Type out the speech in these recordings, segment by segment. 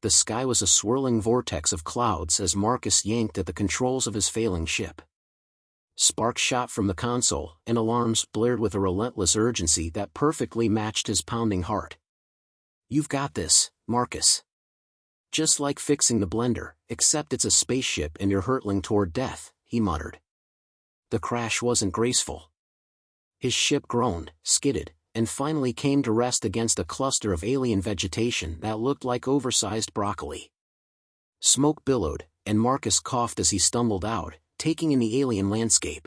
The sky was a swirling vortex of clouds as Marcus yanked at the controls of his failing ship. Sparks shot from the console, and alarms blared with a relentless urgency that perfectly matched his pounding heart. "You've got this, Marcus. Just like fixing the blender, except it's a spaceship and you're hurtling toward death," he muttered. The crash wasn't graceful. His ship groaned, skidded, and finally came to rest against a cluster of alien vegetation that looked like oversized broccoli. Smoke billowed, and Marcus coughed as he stumbled out, taking in the alien landscape.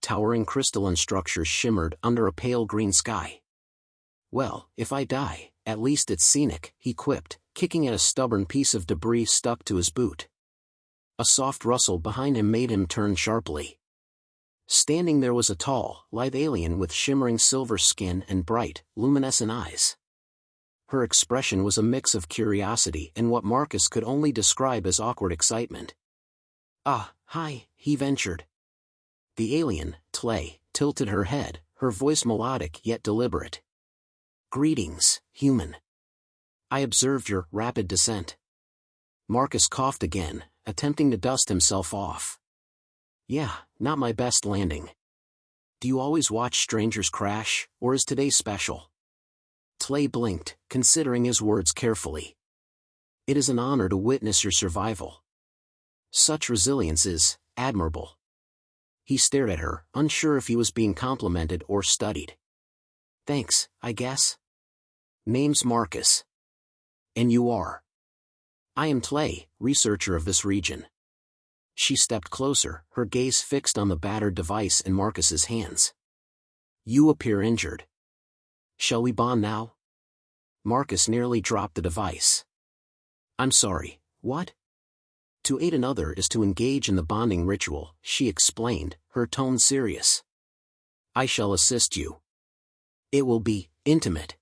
Towering crystalline structures shimmered under a pale green sky. "Well, if I die, at least it's scenic," he quipped, kicking at a stubborn piece of debris stuck to his boot. A soft rustle behind him made him turn sharply. Standing there was a tall, lithe alien with shimmering silver skin and bright, luminescent eyes. Her expression was a mix of curiosity and what Marcus could only describe as awkward excitement. "Ah, hi," he ventured. The alien, Tlay, tilted her head, her voice melodic yet deliberate. "Greetings, human. I observed your rapid descent." Marcus coughed again, attempting to dust himself off. "Yeah, not my best landing. Do you always watch strangers crash, or is today special?" Tlay blinked, considering his words carefully. "It is an honor to witness your survival. Such resilience is admirable." He stared at her, unsure if he was being complimented or studied. "Thanks, I guess. Name's Marcus. And you are?" "I am Tlay, researcher of this region." She stepped closer, her gaze fixed on the battered device in Marcus's hands. "You appear injured. Shall we bond now?" Marcus nearly dropped the device. "I'm sorry, what?" "To aid another is to engage in the bonding ritual," she explained, her tone serious. "I shall assist you. It will be intimate."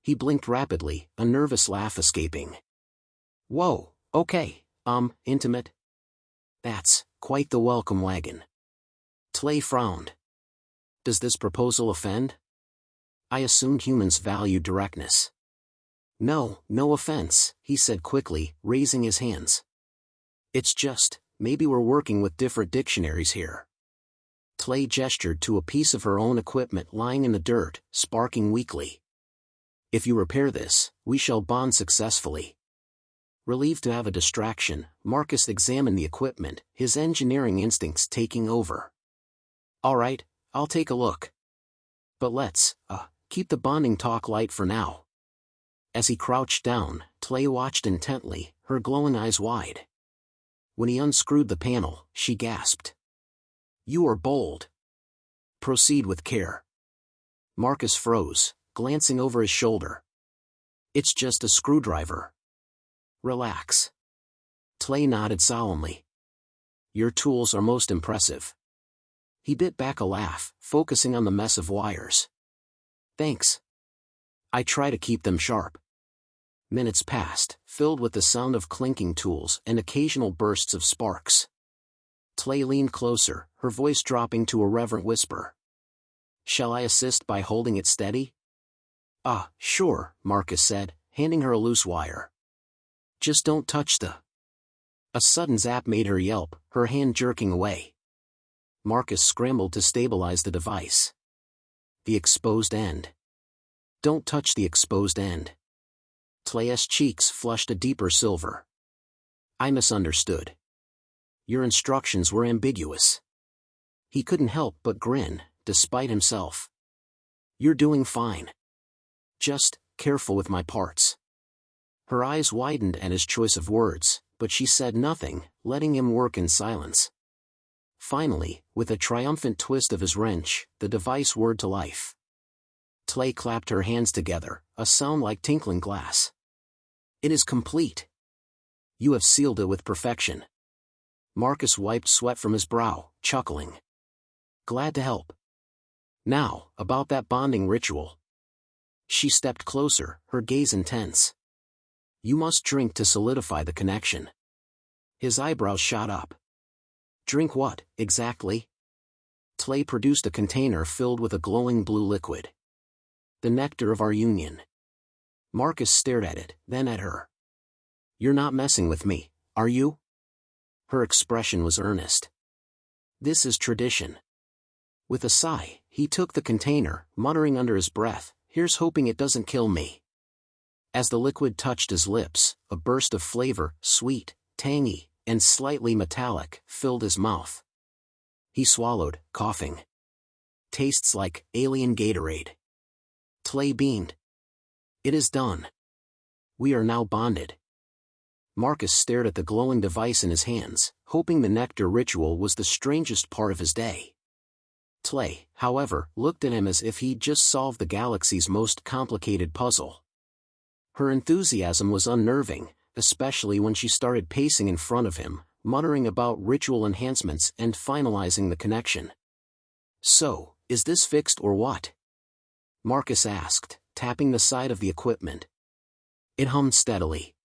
He blinked rapidly, a nervous laugh escaping. "Whoa, okay, intimate? That's quite the welcome wagon." Tlay frowned. "Does this proposal offend? I assumed humans value directness." "No, no offense," he said quickly, raising his hands. "It's just, maybe we're working with different dictionaries here." Tlay gestured to a piece of her own equipment lying in the dirt, sparking weakly. "If you repair this, we shall bond successfully." Relieved to have a distraction, Marcus examined the equipment, his engineering instincts taking over. "All right, I'll take a look. But let's, keep the bonding talk light for now." As he crouched down, Tlay watched intently, her glowing eyes wide. When he unscrewed the panel, she gasped. "You are bold. Proceed with care." Marcus froze, glancing over his shoulder. "It's just a screwdriver. Relax." Tlay nodded solemnly. "Your tools are most impressive." He bit back a laugh, focusing on the mess of wires. "Thanks. I try to keep them sharp." Minutes passed, filled with the sound of clinking tools and occasional bursts of sparks. Tlay leaned closer, her voice dropping to a reverent whisper. "Shall I assist by holding it steady?" Sure," Marcus said, handing her a loose wire. "Just don't touch the—" A sudden zap made her yelp, her hand jerking away. Marcus scrambled to stabilize the device. "The exposed end. Don't touch the exposed end." Tlay's cheeks flushed a deeper silver. "I misunderstood. Your instructions were ambiguous." He couldn't help but grin, despite himself. "You're doing fine. Just, careful with my parts." Her eyes widened at his choice of words, but she said nothing, letting him work in silence. Finally, with a triumphant twist of his wrench, the device whirred to life. Tlay clapped her hands together, a sound like tinkling glass. "It is complete. You have sealed it with perfection." Marcus wiped sweat from his brow, chuckling. "Glad to help. Now, about that bonding ritual." She stepped closer, her gaze intense. "You must drink to solidify the connection." His eyebrows shot up. "Drink what, exactly?" Tlay produced a container filled with a glowing blue liquid. "The nectar of our union." Marcus stared at it, then at her. You're not messing with me, are you? Her expression was earnest. This is tradition. With a sigh, he took the container, muttering under his breath, here's hoping it doesn't kill me. As the liquid touched his lips, a burst of flavor, sweet, tangy, and slightly metallic, filled his mouth. He swallowed, coughing. Tastes like alien Gatorade. Tlay beamed. It is done. We are now bonded. Marcus stared at the glowing device in his hands, hoping the nectar ritual was the strangest part of his day. Tlay, however, looked at him as if he'd just solved the galaxy's most complicated puzzle. Her enthusiasm was unnerving, especially when she started pacing in front of him, muttering about ritual enhancements and finalizing the connection. So, is this fixed or what? Marcus asked, tapping the side of the equipment. It hummed steadily.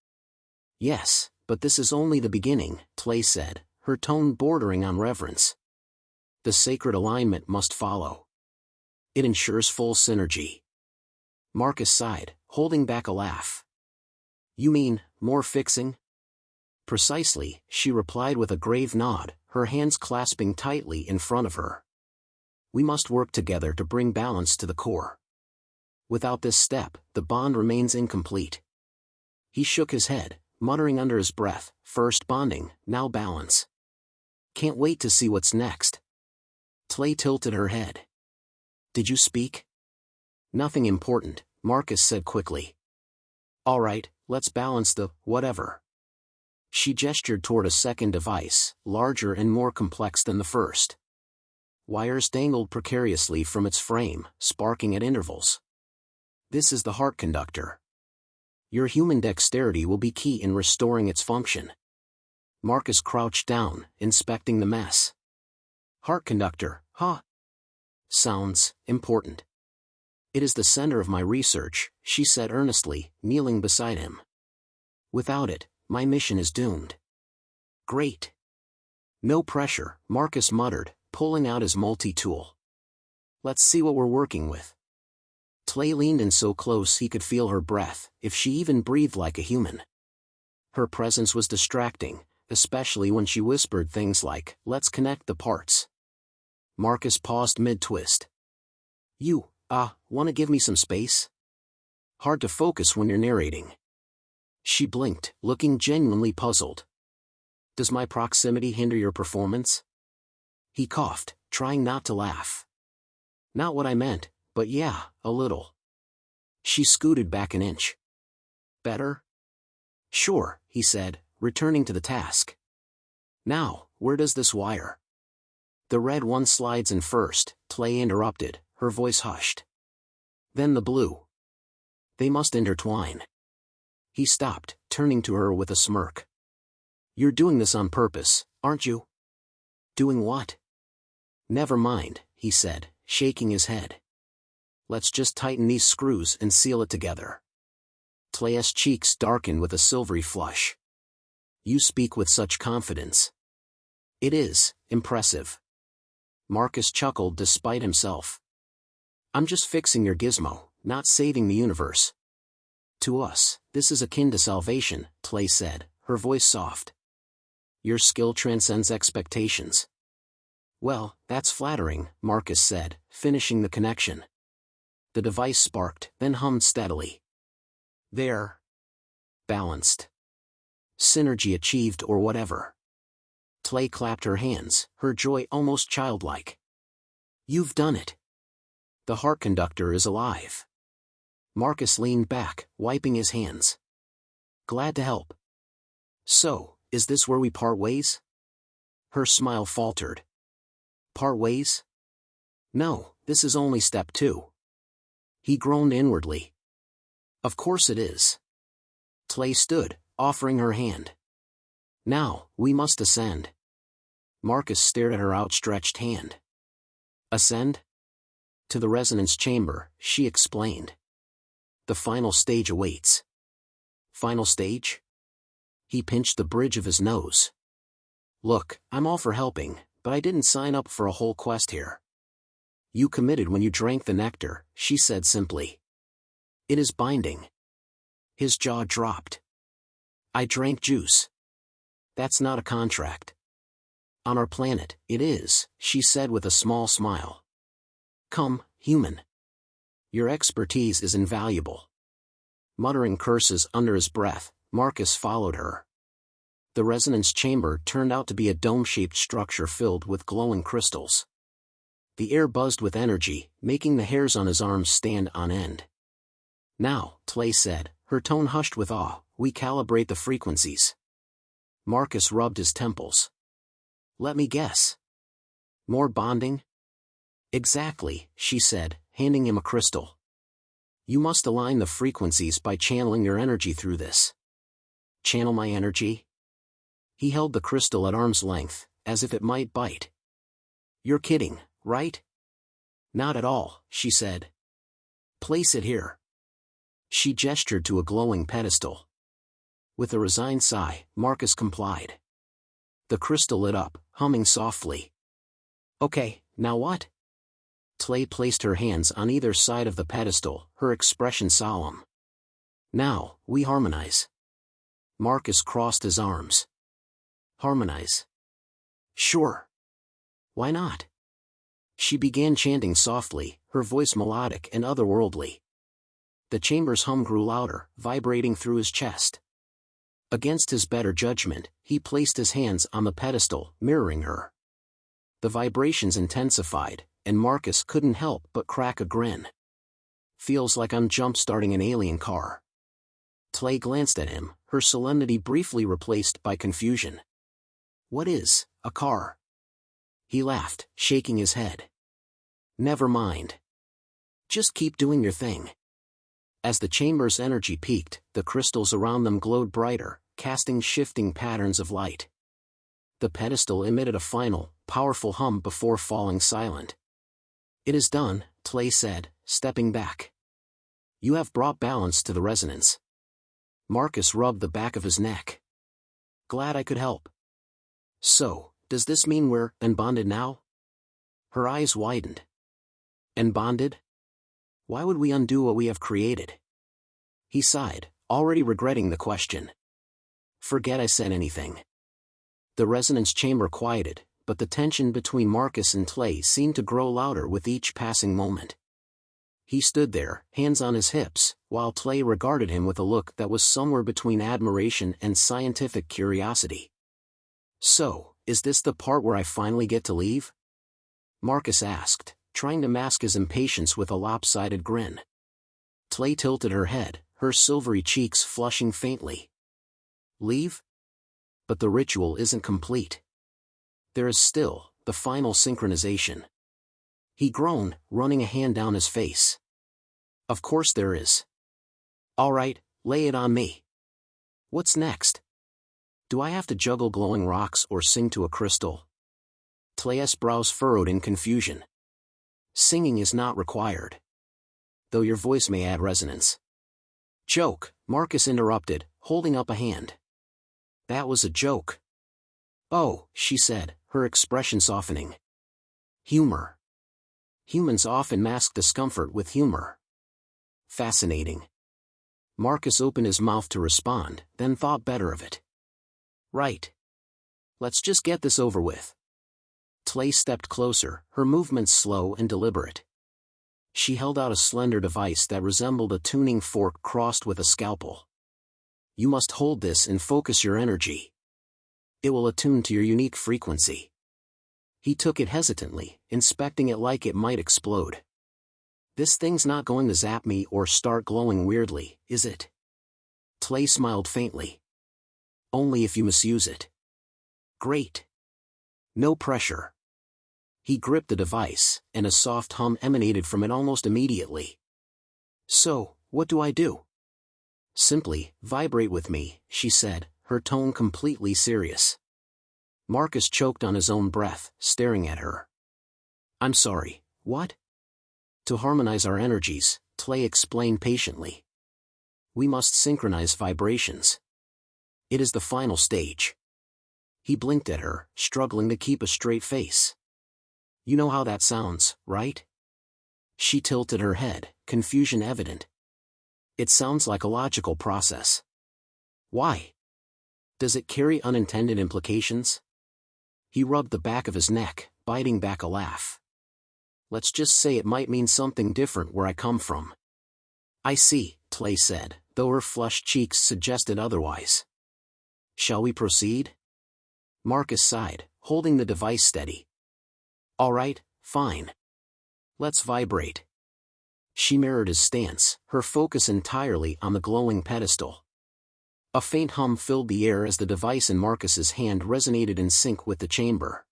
Yes, but this is only the beginning, Tlay said, her tone bordering on reverence. The sacred alignment must follow. It ensures full synergy. Marcus sighed, holding back a laugh. You mean, more fixing? Precisely, she replied with a grave nod, her hands clasping tightly in front of her. We must work together to bring balance to the core. Without this step, the bond remains incomplete. He shook his head, muttering under his breath, first bonding, now balance. Can't wait to see what's next. Tlay tilted her head. Did you speak? Nothing important, Marcus said quickly. All right, let's balance the whatever. She gestured toward a second device, larger and more complex than the first. Wires dangled precariously from its frame, sparking at intervals. This is the heart conductor. Your human dexterity will be key in restoring its function. Marcus crouched down, inspecting the mess. Heart conductor, huh? Sounds important. It is the center of my research, she said earnestly, kneeling beside him. Without it, my mission is doomed. Great. No pressure, Marcus muttered, pulling out his multi-tool. Let's see what we're working with. Tlay leaned in so close he could feel her breath, if she even breathed like a human. Her presence was distracting, especially when she whispered things like, let's connect the parts. Marcus paused mid-twist. You, wanna give me some space? Hard to focus when you're narrating. She blinked, looking genuinely puzzled. Does my proximity hinder your performance? He coughed, trying not to laugh. Not what I meant, but yeah, a little. She scooted back an inch. Better? Sure, he said, returning to the task. Now, where does this wire? The red one slides in first, Tlay interrupted, her voice hushed. Then the blue. They must intertwine. He stopped, turning to her with a smirk. You're doing this on purpose, aren't you? Doing what? Never mind, he said, shaking his head. Let's just tighten these screws and seal it together. Tlay's cheeks darkened with a silvery flush. You speak with such confidence. It is impressive. Marcus chuckled despite himself. I'm just fixing your gizmo, not saving the universe. To us, this is akin to salvation, Tlay said, her voice soft. Your skill transcends expectations. Well, that's flattering, Marcus said, finishing the connection. The device sparked, then hummed steadily. There. Balanced. Synergy achieved or whatever. Tlay clapped her hands, her joy almost childlike. You've done it. The heart conductor is alive. Marcus leaned back, wiping his hands. Glad to help. So, is this where we part ways? Her smile faltered. Part ways? No, this is only step 2. He groaned inwardly. Of course it is. Tlay stood, offering her hand. Now, we must ascend. Marcus stared at her outstretched hand. Ascend? To the resonance chamber, she explained. The final stage awaits. Final stage? He pinched the bridge of his nose. Look, I'm all for helping, but I didn't sign up for a whole quest here. You committed when you drank the nectar, she said simply. It is binding. His jaw dropped. I drank juice. That's not a contract. On our planet, it is, she said with a small smile. Come, human. Your expertise is invaluable. Muttering curses under his breath, Marcus followed her. The resonance chamber turned out to be a dome-shaped structure filled with glowing crystals. The air buzzed with energy, making the hairs on his arms stand on end. Now, Tlay said, her tone hushed with awe, we calibrate the frequencies. Marcus rubbed his temples. Let me guess. More bonding? Exactly, she said, handing him a crystal. You must align the frequencies by channeling your energy through this. Channel my energy? He held the crystal at arm's length, as if it might bite. You're kidding, right? Not at all, she said. Place it here. She gestured to a glowing pedestal. With a resigned sigh, Marcus complied. The crystal lit up, humming softly. Okay, now what? Tlay placed her hands on either side of the pedestal, her expression solemn. Now, we harmonize. Marcus crossed his arms. Harmonize. Sure. Why not? She began chanting softly, her voice melodic and otherworldly. The chamber's hum grew louder, vibrating through his chest. Against his better judgment, he placed his hands on the pedestal, mirroring her. The vibrations intensified, and Marcus couldn't help but crack a grin. Feels like I'm jump-starting an alien car. Tlay glanced at him, her solemnity briefly replaced by confusion. What is a car? He laughed, shaking his head. Never mind. Just keep doing your thing. As the chamber's energy peaked, the crystals around them glowed brighter, casting shifting patterns of light. The pedestal emitted a final, powerful hum before falling silent. It is done, Tlay said, stepping back. You have brought balance to the resonance. Marcus rubbed the back of his neck. Glad I could help. So, does this mean we're unbonded now? Her eyes widened. Unbonded? Why would we undo what we have created? He sighed, already regretting the question. Forget I said anything. The resonance chamber quieted, but the tension between Marcus and Tlay seemed to grow louder with each passing moment. He stood there, hands on his hips, while Tlay regarded him with a look that was somewhere between admiration and scientific curiosity. So, is this the part where I finally get to leave? Marcus asked, trying to mask his impatience with a lopsided grin. Tlay tilted her head, her silvery cheeks flushing faintly. Leave? But the ritual isn't complete. There is still the final synchronization. He groaned, running a hand down his face. Of course there is. All right, lay it on me. What's next? Do I have to juggle glowing rocks or sing to a crystal? Tlay's brows furrowed in confusion. Singing is not required. Though your voice may add resonance. Joke, Marcus interrupted, holding up a hand. That was a joke. Oh, she said, her expression softening. Humor. Humans often mask discomfort with humor. Fascinating. Marcus opened his mouth to respond, then thought better of it. Right. Let's just get this over with. Tlay stepped closer, her movements slow and deliberate. She held out a slender device that resembled a tuning fork crossed with a scalpel. You must hold this and focus your energy. It will attune to your unique frequency. He took it hesitantly, inspecting it like it might explode. This thing's not going to zap me or start glowing weirdly, is it? Tlay smiled faintly. Only if you misuse it. Great. No pressure. He gripped the device, and a soft hum emanated from it almost immediately. So, what do I do? Simply, vibrate with me, she said, her tone completely serious. Marcus choked on his own breath, staring at her. I'm sorry, what? To harmonize our energies, Tlay explained patiently. We must synchronize vibrations. It is the final stage. He blinked at her, struggling to keep a straight face. You know how that sounds, right? She tilted her head, confusion evident. It sounds like a logical process. Why? Does it carry unintended implications? He rubbed the back of his neck, biting back a laugh. Let's just say it might mean something different where I come from. I see, Tlay said, though her flushed cheeks suggested otherwise. Shall we proceed? Marcus sighed, holding the device steady. All right, fine. Let's vibrate. She mirrored his stance, her focus entirely on the glowing pedestal. A faint hum filled the air as the device in Marcus's hand resonated in sync with the chamber.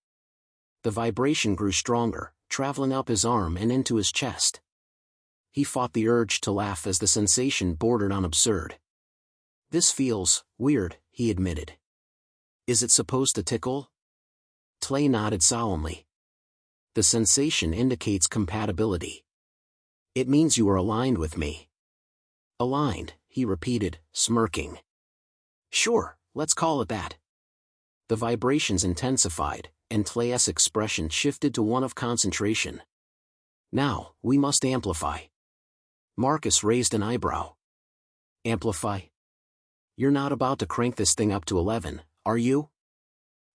The vibration grew stronger, traveling up his arm and into his chest. He fought the urge to laugh as the sensation bordered on absurd. This feels weird, he admitted. Is it supposed to tickle? Tlay nodded solemnly. The sensation indicates compatibility. It means you are aligned with me. Aligned, he repeated, smirking. Sure, let's call it that. The vibrations intensified, and Tlay's expression shifted to one of concentration. Now, we must amplify. Marcus raised an eyebrow. Amplify? You're not about to crank this thing up to 11, are you?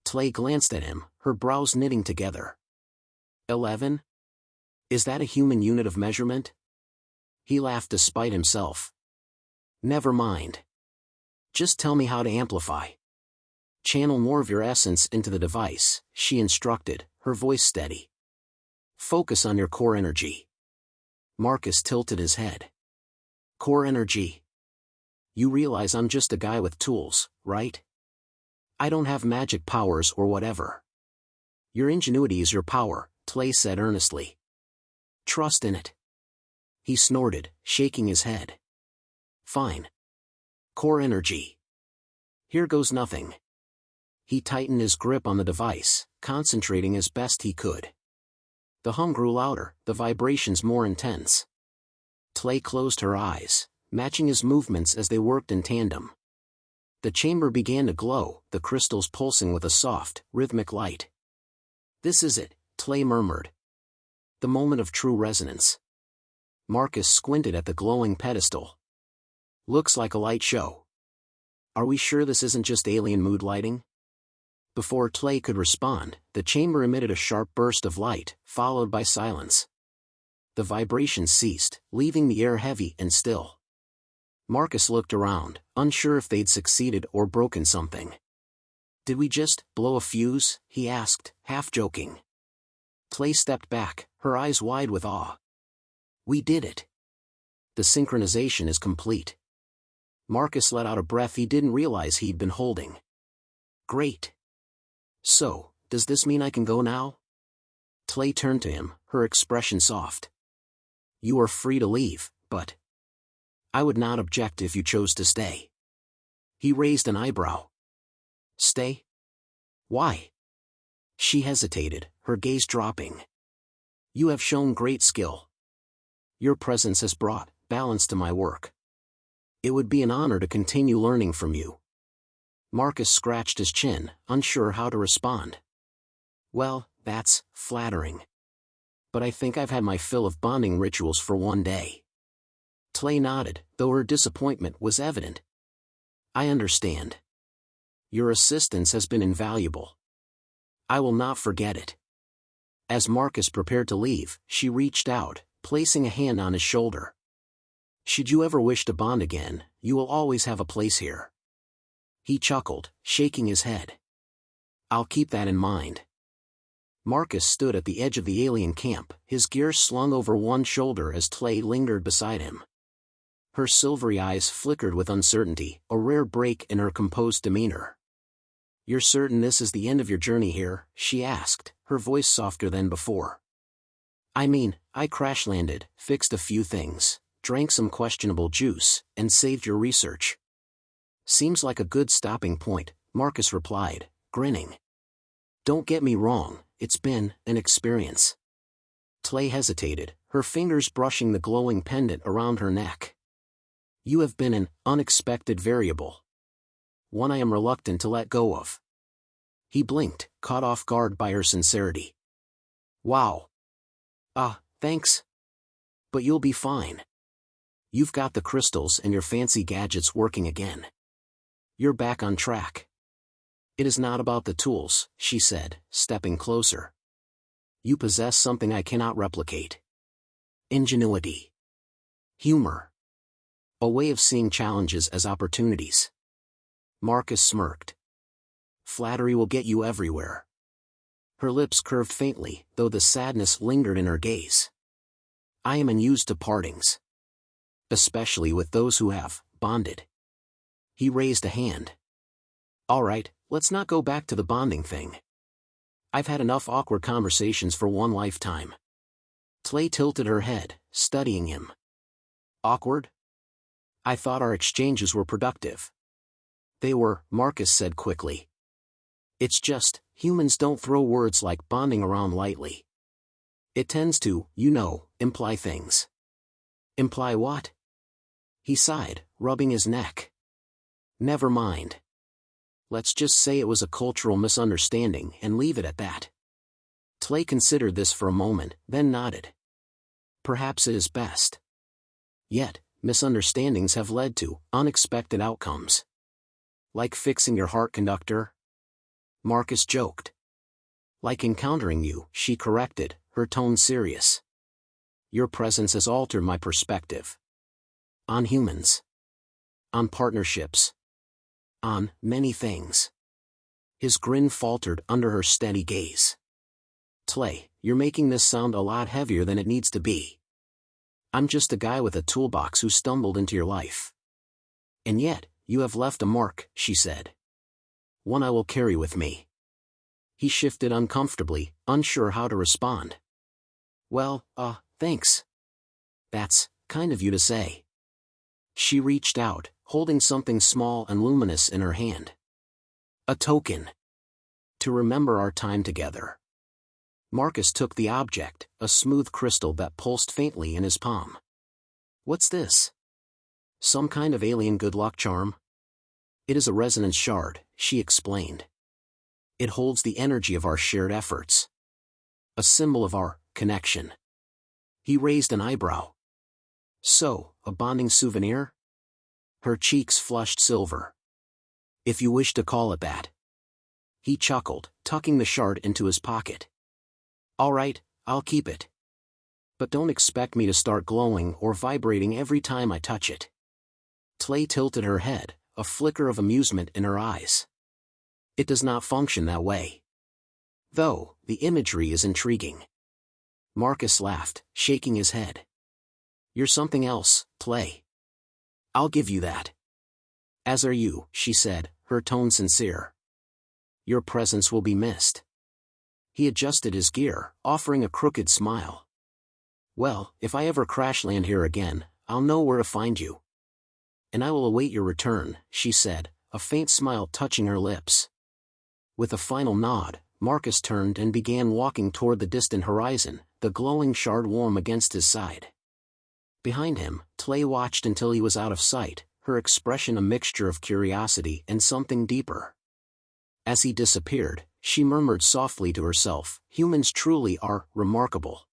Tlay glanced at him, her brows knitting together. 11? Is that a human unit of measurement? He laughed despite himself. Never mind. Just tell me how to amplify. Channel more of your essence into the device, she instructed, her voice steady. Focus on your core energy. Marcus tilted his head. Core energy. You realize I'm just a guy with tools, right? I don't have magic powers or whatever. Your ingenuity is your power, Tlay said earnestly. Trust in it. He snorted, shaking his head. Fine. Core energy. Here goes nothing. He tightened his grip on the device, concentrating as best he could. The hum grew louder, the vibrations more intense. Tlay closed her eyes, matching his movements as they worked in tandem. The chamber began to glow, the crystals pulsing with a soft, rhythmic light. This is it, Tlay murmured. The moment of true resonance. Marcus squinted at the glowing pedestal. Looks like a light show. Are we sure this isn't just alien mood lighting? Before Tlay could respond, the chamber emitted a sharp burst of light, followed by silence. The vibrations ceased, leaving the air heavy and still. Marcus looked around, unsure if they'd succeeded or broken something. Did we just blow a fuse? He asked, half joking. Tlay stepped back, her eyes wide with awe. We did it. The synchronization is complete. Marcus let out a breath he didn't realize he'd been holding. Great. So, does this mean I can go now? Tlay turned to him, her expression soft. You are free to leave, but I would not object if you chose to stay. He raised an eyebrow. Stay? Why? She hesitated, her gaze dropping. You have shown great skill. Your presence has brought balance to my work. It would be an honor to continue learning from you. Marcus scratched his chin, unsure how to respond. Well, that's flattering. But I think I've had my fill of bonding rituals for one day. Tlay nodded, though her disappointment was evident. I understand. Your assistance has been invaluable. I will not forget it. As Marcus prepared to leave, she reached out, placing a hand on his shoulder. Should you ever wish to bond again, you will always have a place here. He chuckled, shaking his head. I'll keep that in mind. Marcus stood at the edge of the alien camp, his gear slung over one shoulder as Tlay lingered beside him. Her silvery eyes flickered with uncertainty, a rare break in her composed demeanor. You're certain this is the end of your journey here? She asked, her voice softer than before. I mean, I crash-landed, fixed a few things, drank some questionable juice, and saved your research. Seems like a good stopping point, Marcus replied, grinning. Don't get me wrong, it's been an experience. Tlay hesitated, her fingers brushing the glowing pendant around her neck. You have been an unexpected variable. One I am reluctant to let go of. He blinked, caught off guard by her sincerity. Wow. Thanks. But you'll be fine. You've got the crystals and your fancy gadgets working again. You're back on track. It is not about the tools, she said, stepping closer. You possess something I cannot replicate. Ingenuity. Humor. A way of seeing challenges as opportunities. Marcus smirked. Flattery will get you everywhere. Her lips curved faintly, though the sadness lingered in her gaze. I am unused to partings. Especially with those who have bonded. He raised a hand. All right, let's not go back to the bonding thing. I've had enough awkward conversations for one lifetime. Tlay tilted her head, studying him. Awkward? I thought our exchanges were productive. They were, Marcus said quickly. It's just, humans don't throw words like bonding around lightly. It tends to, imply things. Imply what? He sighed, rubbing his neck. Never mind. Let's just say it was a cultural misunderstanding and leave it at that. Tlay considered this for a moment, then nodded. Perhaps it is best. Yet, misunderstandings have led to unexpected outcomes. Like fixing your heart conductor? Marcus joked. Like encountering you, she corrected, her tone serious. Your presence has altered my perspective. On humans. On partnerships. On many things. His grin faltered under her steady gaze. Tlay, you're making this sound a lot heavier than it needs to be. I'm just a guy with a toolbox who stumbled into your life. And yet, you have left a mark, she said. One I will carry with me. He shifted uncomfortably, unsure how to respond. Well, thanks. That's kind of you to say. She reached out, holding something small and luminous in her hand. A token. To remember our time together. Marcus took the object, a smooth crystal that pulsed faintly in his palm. What's this? Some kind of alien good luck charm? It is a resonance shard, she explained. It holds the energy of our shared efforts. A symbol of our connection. He raised an eyebrow. So, a bonding souvenir? Her cheeks flushed silver. If you wish to call it that. He chuckled, tucking the shard into his pocket. All right, I'll keep it. But don't expect me to start glowing or vibrating every time I touch it. Tlay tilted her head, a flicker of amusement in her eyes. It does not function that way. Though, the imagery is intriguing. Marcus laughed, shaking his head. You're something else, Tlay. I'll give you that. As are you, she said, her tone sincere. Your presence will be missed. He adjusted his gear, offering a crooked smile. Well, if I ever crash land here again, I'll know where to find you. And I will await your return, she said, a faint smile touching her lips. With a final nod, Marcus turned and began walking toward the distant horizon, the glowing shard warm against his side. Behind him, Tlay watched until he was out of sight, her expression a mixture of curiosity and something deeper. As he disappeared, she murmured softly to herself, humans truly are remarkable.